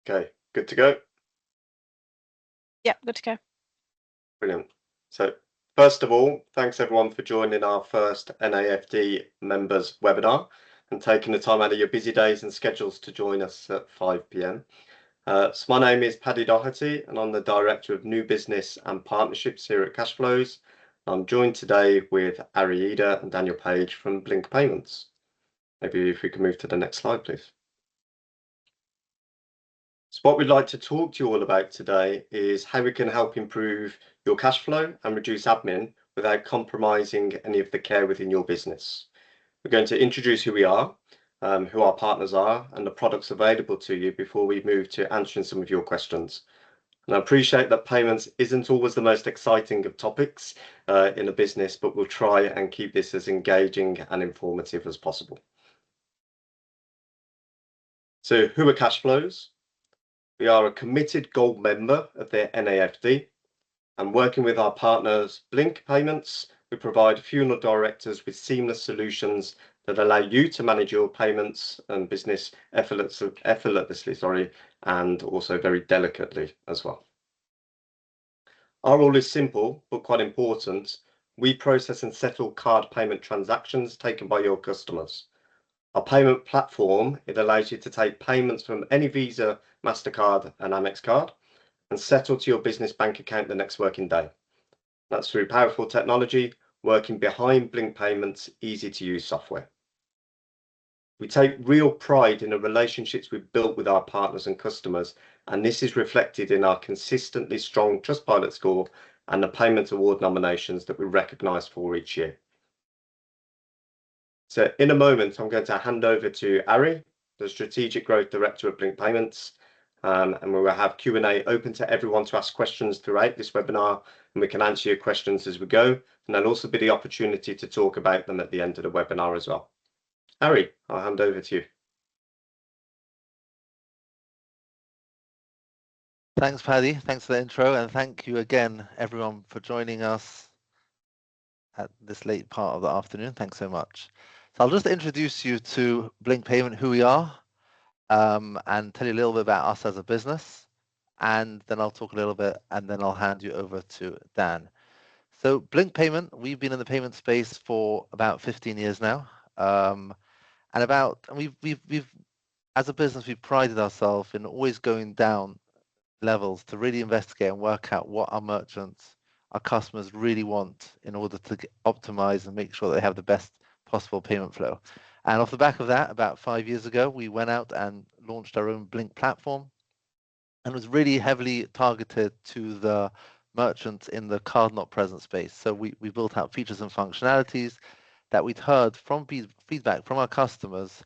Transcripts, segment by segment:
Okay, good to go? Yeah, good to go. Brilliant. So first of all, thanks everyone for joining our first NAFD members webinar and taking the time out of your busy days and schedules to join us at 5 p.m. So my name is Paddy Doherty and I'm the Director of New Business and Partnerships here at Cashflows. I'm joined today with Ari Ida and Daniel Page from Blink Payments. Maybe if we can move to the next slide, please. So what we'd like to talk to you all about today is how we can help improve your cash flow and reduce admin without compromising any of the care within your business. We're going to introduce who we are, who our partners are, and the products available to you before we move to answering some of your questions. And I appreciate that payments isn't always the most exciting of topics in a business, but we'll try and keep this as engaging and informative as possible. So who are Cashflows? We are a committed gold member of their NAFD, and working with our partners Blink Payments, we provide funeral directors with seamless solutions that allow you to manage your payments and business effortlessly, and also very delicately as well. Our role is simple but quite important. We process and settle card payment transactions taken by your customers. Our payment platform, it allows you to take payments from any Visa, MasterCard and Amex card and settle to your business bank account the next working day. That's through powerful technology working behind Blink Payments' easy-to-use software. We take real pride in the relationships we've built with our partners and customers, and this is reflected in our consistently strong Trustpilot score and the Payment Award nominations that we recognise for each year. So in a moment, I'm going to hand over to Ari, the Strategic Growth Director of Blink Payments, and we will have Q&A open to everyone to ask questions throughout this webinar, and we can answer your questions as we go, and there'll also be the opportunity to talk about them at the end of the webinar as well. Ari, I'll hand over to you. Thanks, Paddy. Thanks for the intro, and thank you again, everyone, for joining us at this late part of the afternoon. Thanks so much. So I'll just introduce you to Blink Payment, who we are, and tell you a little bit about us as a business, and then I'll talk a little bit, and then I'll hand you over to Dan. So Blink Payment, we've been in the payment space for about 15 years now, we've as a business, we've prided ourselves in always going down levels to really investigate and work out what our merchants, our customers really want in order to optimize and make sure they have the best possible payment flow. And off the back of that, about 5 years ago, we went out and launched our own Blink platform, and it was really heavily targeted to the merchants in the card not present space. So we built out features and functionalities that we'd heard from feedback from our customers.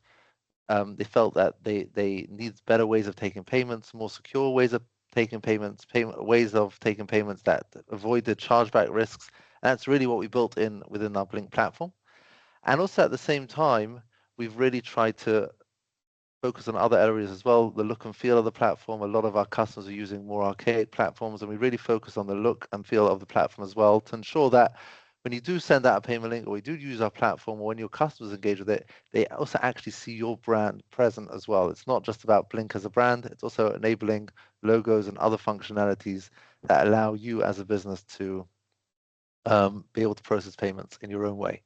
They felt that they need better ways of taking payments, more secure ways of taking payments, ways of taking payments that avoided chargeback risks. And that's really what we built within our Blink platform. And also at the same time, we've really tried to focus on other areas as well, the look and feel of the platform. A lot of our customers are using more archaic platforms, and we really focus on the look and feel of the platform as well to ensure that when you do send out a payment link or you do use our platform, or when your customers engage with it, they also actually see your brand present as well. It's not just about Blink as a brand, it's also enabling logos and other functionalities that allow you as a business to be able to process payments in your own way.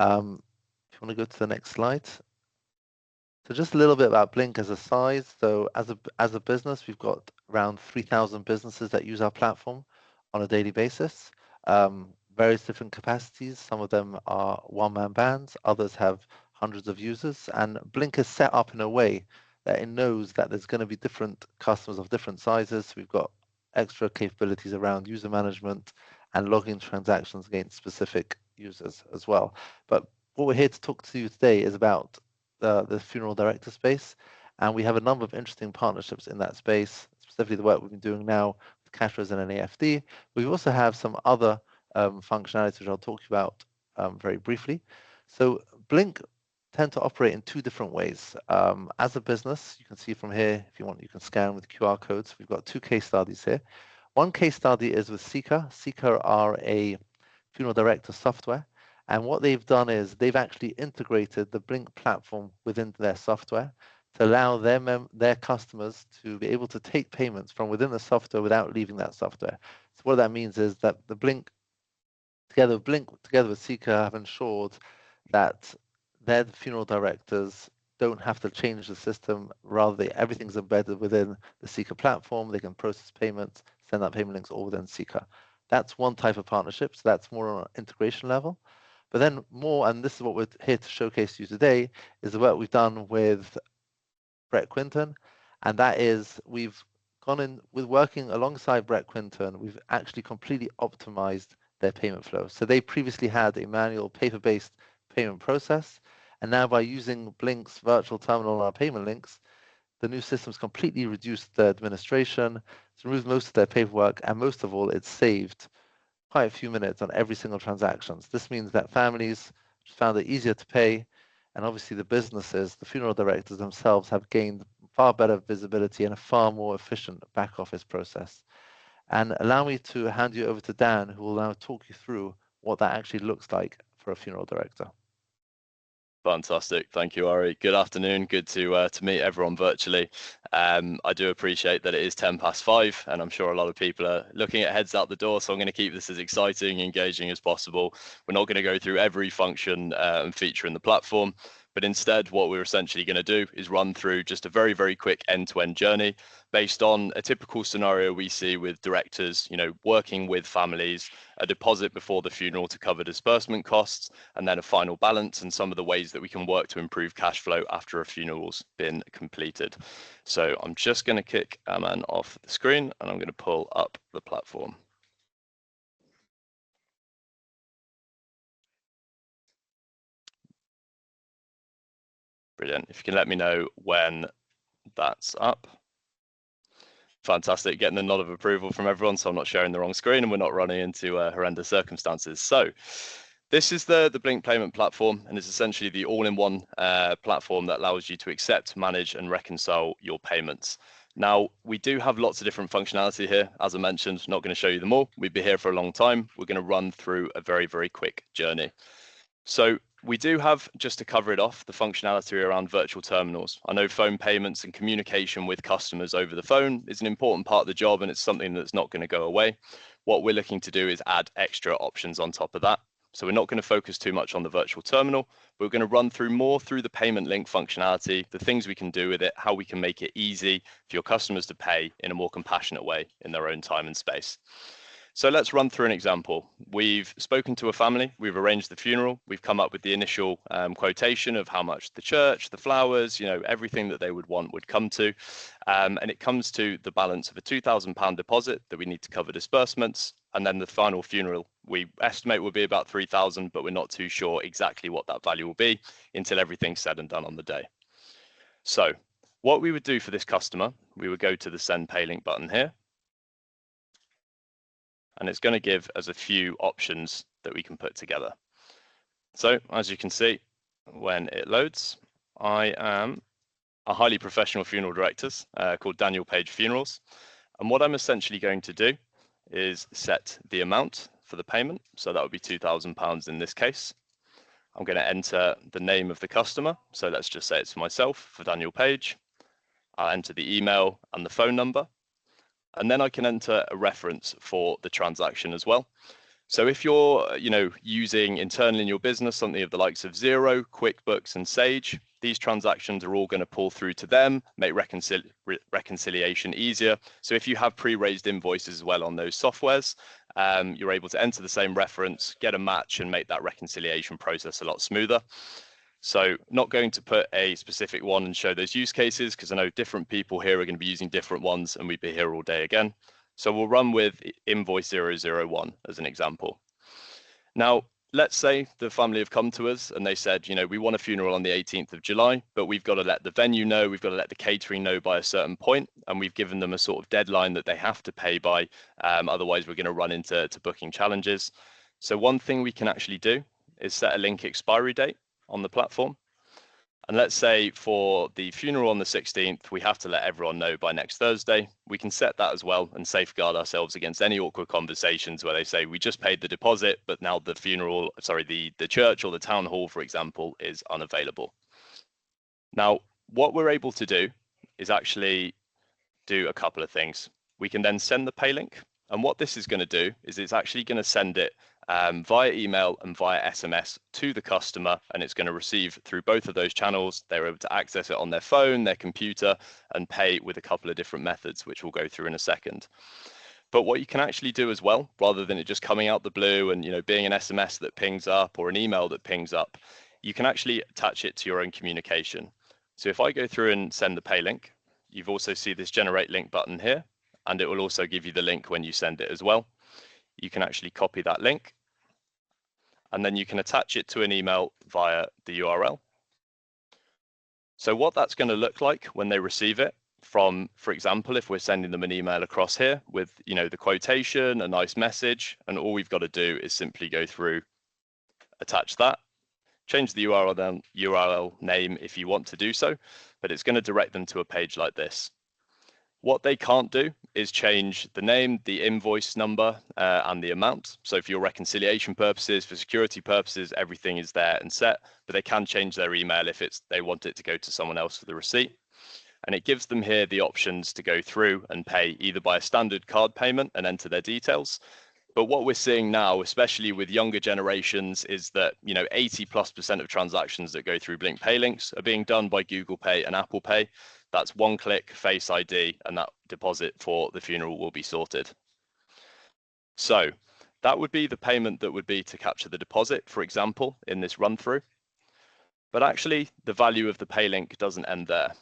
If you want to go to the next slide. So just a little bit about Blink as a size. So as a business, we've got around 3,000 businesses that use our platform on a daily basis. Various different capacities. Some of them are one-man bands, others have hundreds of users, and Blink is set up in a way that it knows that there's going to be different customers of different sizes. We've got extra capabilities around user management and logging transactions against specific users as well. But what we're here to talk to you today is about the funeral director space, and we have a number of interesting partnerships in that space, specifically the work we've been doing now with Cashflows and NAFD. We also have some other functionalities which I'll talk to you about very briefly. So Blink tend to operate in two different ways. As a business, you can see from here, if you want, you can scan with QR codes. We've got two case studies here. One case study is with Seeker. Seeker are a funeral director software, and what they've done is they've actually integrated the Blink platform within their software to allow their customers to be able to take payments from within the software without leaving that software. So what that means is that the Blink together with Seeker have ensured that their funeral directors don't have to change the system. Rather, everything's embedded within the Seeker platform. They can process payments, send out payment links all within Seeker. That's one type of partnership. So that's more on an integration level. But then more, and this is what we're here to showcase to you today, is the work we've done with Brett Quinton. And that is, we've gone in with working alongside Brett Quinton, we've actually completely optimized their payment flow. So they previously had a manual paper-based payment process. And now by using Blink's virtual terminal and our payment links, the new system's completely reduced their administration, it's removed most of their paperwork, and most of all, it's saved quite a few minutes on every single transaction. So this means that families found it easier to pay, and obviously the businesses, the funeral directors themselves have gained far better visibility and a far more efficient back office process. And allow me to hand you over to Dan, who will now talk you through what that actually looks like for a funeral director. Fantastic. Thank you, Ari. Good afternoon. Good to meet everyone virtually. I do appreciate that it is 5:10, and I'm sure a lot of people are looking at heads out the door. So I'm going to keep this as exciting, engaging as possible. We're not going to go through every function and feature in the platform, but instead what we're essentially going to do is run through just a very, very quick end-to-end journey based on a typical scenario we see with directors, working with families, a deposit before the funeral to cover disbursement costs, and then a final balance, and some of the ways that we can work to improve cash flow after a funeral's been completed. So I'm just going to kick Aman off the screen, and I'm going to pull up the platform. Brilliant. If you can let me know when that's up. Fantastic, getting the nod of approval from everyone, so I'm not sharing the wrong screen and we're not running into horrendous circumstances. So this is the Blink payment platform, and it's essentially the all-in-one platform that allows you to accept, manage, and reconcile your payments. Now, we do have lots of different functionality here. As I mentioned, not going to show you them all. We'd be here for a long time. We're going to run through a very, very quick journey. So we do have, just to cover it off, the functionality around virtual terminals. I know phone payments and communication with customers over the phone is an important part of the job, and it's something that's not going to go away. What we're looking to do is add extra options on top of that. So we're not going to focus too much on the virtual terminal. We're going to run through more through the payment link functionality, the things we can do with it, how we can make it easy for your customers to pay in a more compassionate way in their own time and space. So let's run through an example. We've spoken to a family, we've arranged the funeral, we've come up with the initial quotation of how much the church, the flowers, everything that they would want would come to. And it comes to the balance of a £2,000 deposit that we need to cover disbursements. And then the final funeral, we estimate will be about 3,000, but we're not too sure exactly what that value will be until everything's said and done on the day. So what we would do for this customer, we would go to the Send Pay Link button here. And it's going to give us a few options that we can put together. So as you can see, when it loads, I am a highly professional funeral director called Daniel Page Funerals. And what I'm essentially going to do is set the amount for the payment. So that would be £2,000 in this case. I'm going to enter the name of the customer. So let's just say it's for myself, for Daniel Page. I'll enter the email and the phone number. And then I can enter a reference for the transaction as well. So if you're, using internally in your business, something of the likes of Xero, QuickBooks, and Sage, these transactions are all going to pull through to them, make reconciliation easier. So if you have pre-raised invoices as well on those softwares, you're able to enter the same reference, get a match, and make that reconciliation process a lot smoother. So not going to put a specific one and show those use cases, because I know different people here are going to be using different ones, and we'd be here all day again. So we'll run with invoice 001 as an example. Now, let's say the family have come to us and they said, we want a funeral on the 18th of July, but we've got to let the venue know, we've got to let the catering know by a certain point, and we've given them a sort of deadline that they have to pay by. Otherwise, we're going to run into booking challenges. So one thing we can actually do is set a link expiry date on the platform. And let's say for the funeral on the 16th, we have to let everyone know by next Thursday. We can set that as well and safeguard ourselves against any awkward conversations where they say, we just paid the deposit, but now the church or the town hall, for example, is unavailable. Now, what we're able to do is actually do a couple of things. We can then send the pay link, and what this is going to do is it's actually going to send it via email and via SMS to the customer, and it's going to receive through both of those channels. They're able to access it on their phone, their computer, and pay with a couple of different methods, which we'll go through in a second. But what you can actually do as well, rather than it just coming out the blue and being an SMS that pings up or an email that pings up, you can actually attach it to your own communication. So if I go through and send the pay link, you've also see this generate link button here, and it will also give you the link when you send it as well. You can actually copy that link, and then you can attach it to an email via the URL. So what that's going to look like when they receive it from, for example, if we're sending them an email across here with, the quotation, a nice message, and all we've got to do is simply go through, attach that, change the URL name if you want to do so, but it's going to direct them to a page like this. What they can't do is change the name, the invoice number, and the amount. So for your reconciliation purposes, for security purposes, everything is there and set, but they can change their email if they want it to go to someone else for the receipt. And it gives them here the options to go through and pay either by a standard card payment and enter their details. But what we're seeing now, especially with younger generations, is that 80+% of transactions that go through Blink Pay links are being done by Google Pay and Apple Pay. That's one click, Face ID, and that deposit for the funeral will be sorted. So that would be the payment that would be to capture the deposit, for example, in this run through. But actually, the value of the pay link doesn't end there.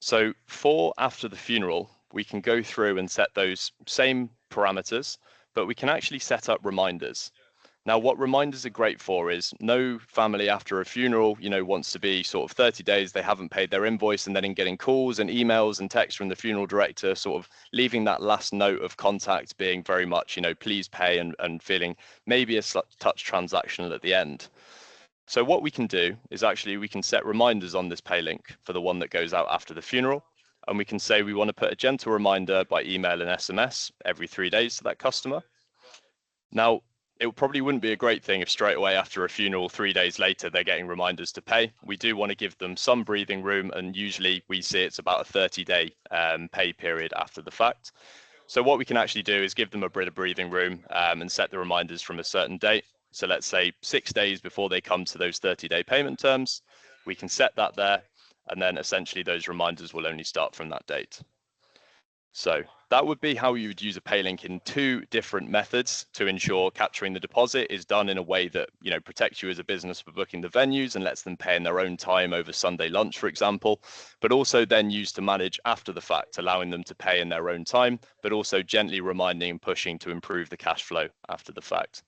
So for after the funeral, we can go through and set those same parameters, but we can actually set up reminders. Now, what reminders are great for is no family after a funeral, wants to be sort of 30 days, they haven't paid their invoice, and then in getting calls and emails and texts from the funeral director, sort of leaving that last note of contact being very much, please pay, and feeling maybe a touch transactional at the end. So what we can do is actually we can set reminders on this pay link for the one that goes out after the funeral. And we can say we want to put a gentle reminder by email and SMS every 3 days to that customer. Now, it probably wouldn't be a great thing if straight away after a funeral, 3 days later, they're getting reminders to pay. We do want to give them some breathing room, and usually we see it's about a 30-day pay period after the fact. So what we can actually do is give them a bit of breathing room and set the reminders from a certain date. So let's say 6 days before they come to those 30-day payment terms, we can set that there, and then essentially those reminders will only start from that date. So that would be how you would use a pay link in 2 different methods to ensure capturing the deposit is done in a way that protects you as a business for booking the venues and lets them pay in their own time over Sunday lunch, for example, but also then used to manage after the fact, allowing them to pay in their own time, but also gently reminding and pushing to improve the cash flow after the fact.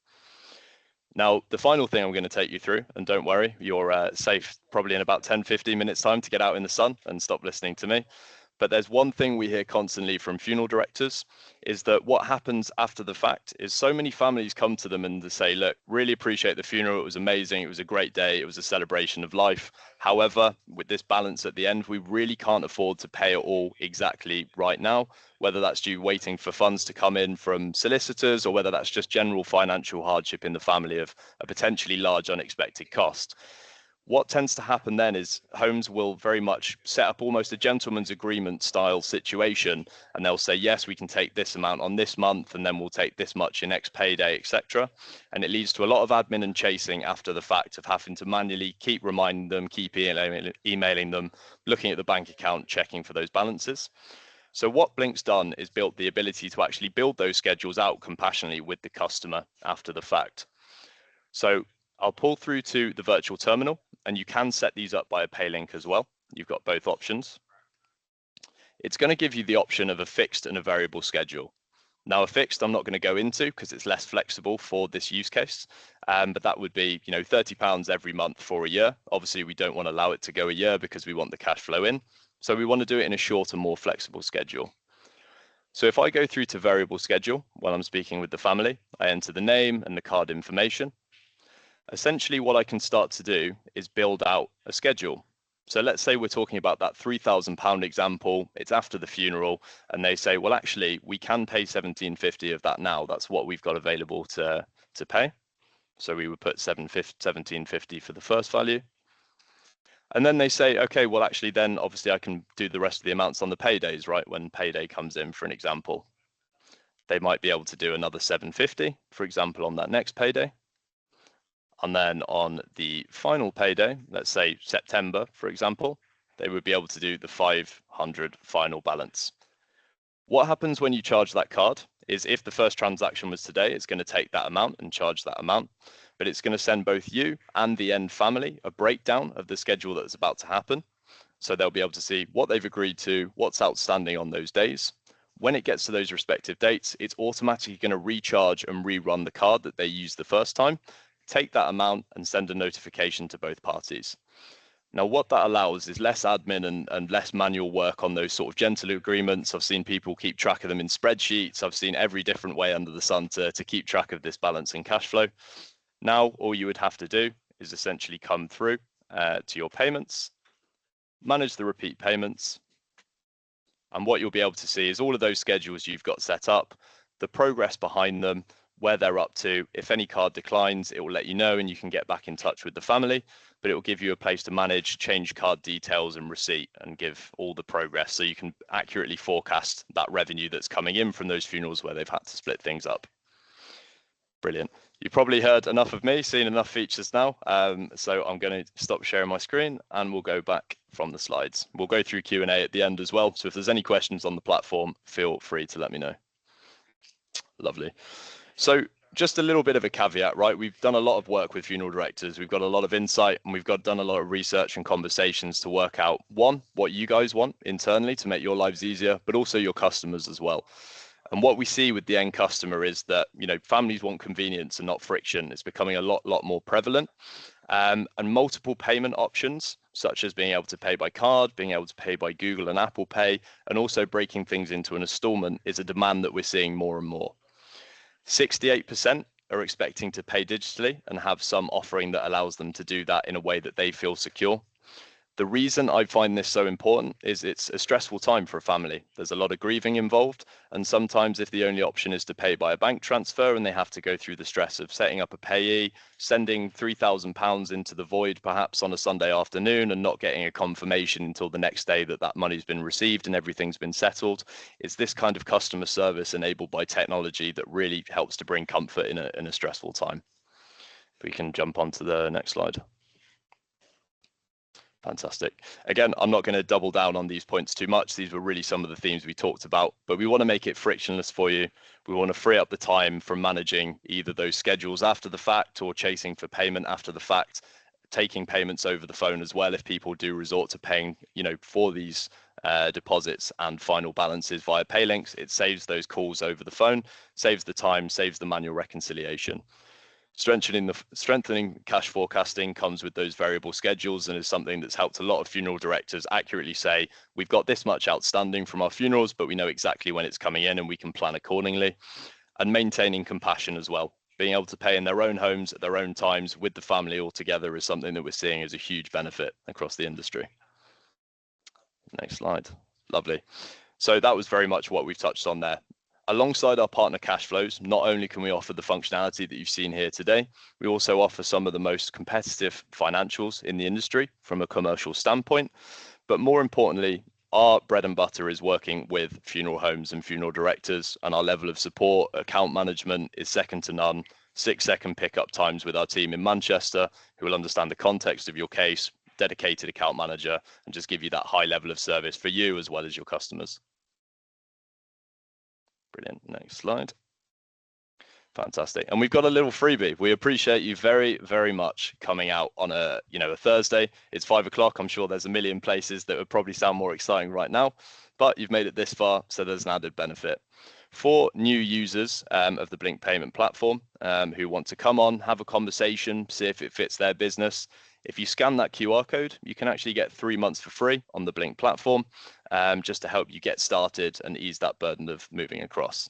Now, the final thing I'm going to take you through, and don't worry, you're safe probably in about 10-15 minutes time to get out in the sun and stop listening to me. But there's one thing we hear constantly from funeral directors is that what happens after the fact is so many families come to them and they say, look, really appreciate the funeral. It was amazing. It was a great day. It was a celebration of life. However, with this balance at the end, we really can't afford to pay it all exactly right now, whether that's due waiting for funds to come in from solicitors or whether that's just general financial hardship in the family of a potentially large unexpected cost. What tends to happen then is homes will very much set up almost a gentleman's agreement style situation, and they'll say, yes, we can take this amount on this month, and then we'll take this much in next payday, etc. And it leads to a lot of admin and chasing after the fact of having to manually keep reminding them, keep emailing them, looking at the bank account, checking for those balances. So what Blink's done is built the ability to actually build those schedules out compassionately with the customer after the fact. So I'll pull through to the virtual terminal, and you can set these up by a pay link as well. You've got both options. It's going to give you the option of a fixed and a variable schedule. Now, a fixed I'm not going to go into because it's less flexible for this use case, but that would be £30 every month for a year. Obviously, we don't want to allow it to go a year because we want the cash flow in. So we want to do it in a shorter, more flexible schedule. So if I go through to variable schedule while I'm speaking with the family, I enter the name and the card information. Essentially, what I can start to do is build out a schedule. So let's say we're talking about that £3,000 example, it's after the funeral, and they say, well, actually, we can pay £1,750 of that now. That's what we've got available to pay. So we would put £1,750 for the first value. And then they say, okay, well, actually, then obviously I can do the rest of the amounts on the paydays, right? When payday comes in, for an example, they might be able to do another 750, for example, on that next payday. And then on the final payday, let's say September, for example, they would be able to do the 500 final balance. What happens when you charge that card is if the first transaction was today, it's going to take that amount and charge that amount, but it's going to send both you and the end family a breakdown of the schedule that's about to happen. So they'll be able to see what they've agreed to, what's outstanding on those days. When it gets to those respective dates, it's automatically going to recharge and rerun the card that they used the first time, take that amount and send a notification to both parties. Now, what that allows is less admin and less manual work on those sort of gentle agreements. I've seen people keep track of them in spreadsheets. I've seen every different way under the sun to keep track of this balance and cash flow. Now, all you would have to do is essentially come through to your payments, manage the repeat payments. And what you'll be able to see is all of those schedules you've got set up, the progress behind them, where they're up to. If any card declines, it will let you know and you can get back in touch with the family, but it will give you a place to manage, change card details and receipt and give all the progress so you can accurately forecast that revenue that's coming in from those funerals where they've had to split things up. Brilliant. You've probably heard enough of me, seen enough features now. So I'm going to stop sharing my screen and we'll go back from the slides. We'll go through Q&A at the end as well. So if there's any questions on the platform, feel free to let me know. Lovely. So just a little bit of a caveat, right? We've done a lot of work with funeral directors. We've got a lot of insight and we've done a lot of research and conversations to work out, one, what you guys want internally to make your lives easier, but also your customers as well. And what we see with the end customer is that, you know, families want convenience and not friction. It's becoming a lot more prevalent. And multiple payment options, such as being able to pay by card, being able to pay by Google and Apple Pay, and also breaking things into an installment is a demand that we're seeing more and more. 68% are expecting to pay digitally and have some offering that allows them to do that in a way that they feel secure. The reason I find this so important is it's a stressful time for a family. There's a lot of grieving involved. And sometimes if the only option is to pay by a bank transfer and they have to go through the stress of setting up a payee, sending £3,000 into the void perhaps on a Sunday afternoon and not getting a confirmation until the next day that that money's been received and everything's been settled, it's this kind of customer service enabled by technology that really helps to bring comfort in a stressful time. If we can jump on to the next slide. Fantastic. Again, I'm not going to double down on these points too much. These were really some of the themes we talked about, but we want to make it frictionless for you. We want to free up the time from managing either those schedules after the fact or chasing for payment after the fact, taking payments over the phone as well if people do resort to paying, you know, for these deposits and final balances via Paylinks. It saves those calls over the phone, saves the time, saves the manual reconciliation. Strengthening cash forecasting comes with those variable schedules and is something that's helped a lot of funeral directors accurately say, we've got this much outstanding from our funerals, but we know exactly when it's coming in and we can plan accordingly. And maintaining compassion as well. Being able to pay in their own homes at their own times with the family all together is something that we're seeing as a huge benefit across the industry. Next slide. Lovely. So that was very much what we've touched on there. Alongside our partner cash flows, not only can we offer the functionality that you've seen here today, we also offer some of the most competitive financials in the industry from a commercial standpoint. But more importantly, our bread and butter is working with funeral homes and funeral directors, and our level of support, account management is second to none. 6-second pickup times with our team in Manchester, who will understand the context of your case, dedicated account manager, and just give you that high level of service for you as well as your customers. Brilliant. Next slide. Fantastic. And we've got a little freebie. We appreciate you very, very much coming out on a Thursday. It's 5 o'clock. I'm sure there's a million places that would probably sound more exciting right now, but you've made it this far, so there's an added benefit. For new users of the Blink payment platform who want to come on, have a conversation, see if it fits their business, if you scan that QR code, you can actually get 3 months for free on the Blink platform, just to help you get started and ease that burden of moving across.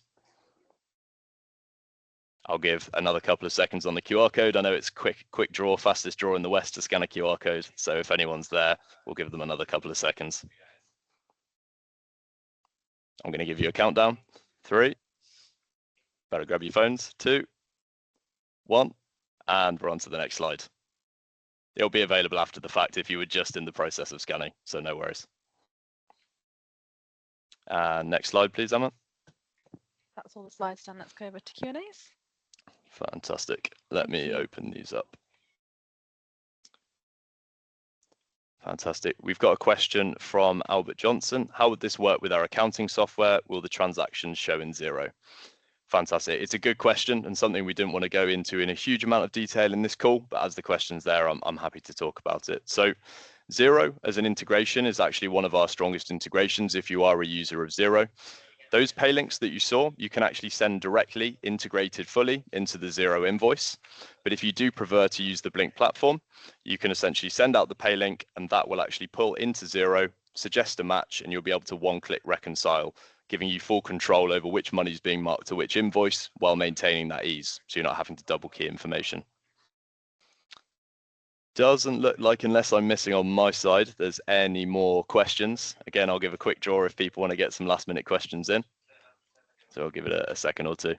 I'll give another couple of seconds on the QR code. I know it's quick draw, fastest draw in the West to scan a QR code. So if anyone's there, we'll give them another couple of seconds. I'm going to give you a countdown. 3, better grab your phones, 2, 1, and we're on to the next slide. it'll be available after the fact if you were just in the process of scanning, so no worries. Next slide, please, Emma. That's all the slides done. Let's go over to Q&As. Fantastic. Let me you. open these up. Fantastic. We've got a question from Albert Johnson. How would this work with our accounting software? Will the transactions show in Xero? Fantastic. It's a good question and something we didn't want to go into in a huge amount of detail in this call, but as the question's there, I'm happy to talk about it. So Xero as an integration is actually one of our strongest integrations if you are a user of Xero. Those pay links that you saw, you can actually send directly integrated fully into the Xero invoice. But if you do prefer to use the Blink platform, you can essentially send out the pay link and that will actually pull into Xero, suggest a match, and you'll be able to one-click reconcile, giving you full control over which money is being marked to which invoice while maintaining that ease. So you're not having to double key information. Doesn't look like, unless I'm missing on my side, there's any more questions. Again, I'll give a quick draw if people want to get some last minute questions in. So I'll give it a second or two.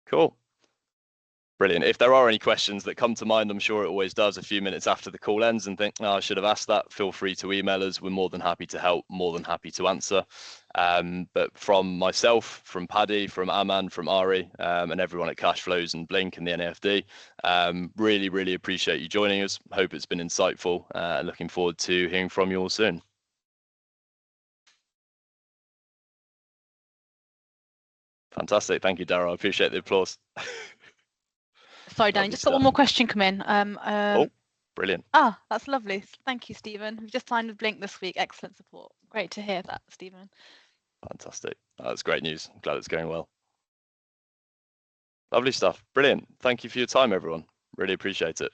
Cool. Brilliant. If there are any questions that come to mind, I'm sure it always does a few minutes after the call ends and think, oh, I should have asked that, feel free to email us. We're more than happy to help, more than happy to answer. But from myself, from Paddy, from Aman, from Ari, and everyone at Cashflows and Blink and the NAFD, really, really appreciate you joining us. Hope it's been insightful. Looking forward to hearing from you all soon. Fantastic. Thank you, Darryl. I appreciate the applause. Sorry, Danny, Lovely just got one stuff. more question come in. Oh, brilliant. That's lovely. Thank you, Stephen. We've just signed with Blink this week. Excellent support. Great to hear that, Stephen. Fantastic. That's great news. I'm glad it's going well. Lovely stuff. Brilliant. Thank you for your time, everyone. Really appreciate it.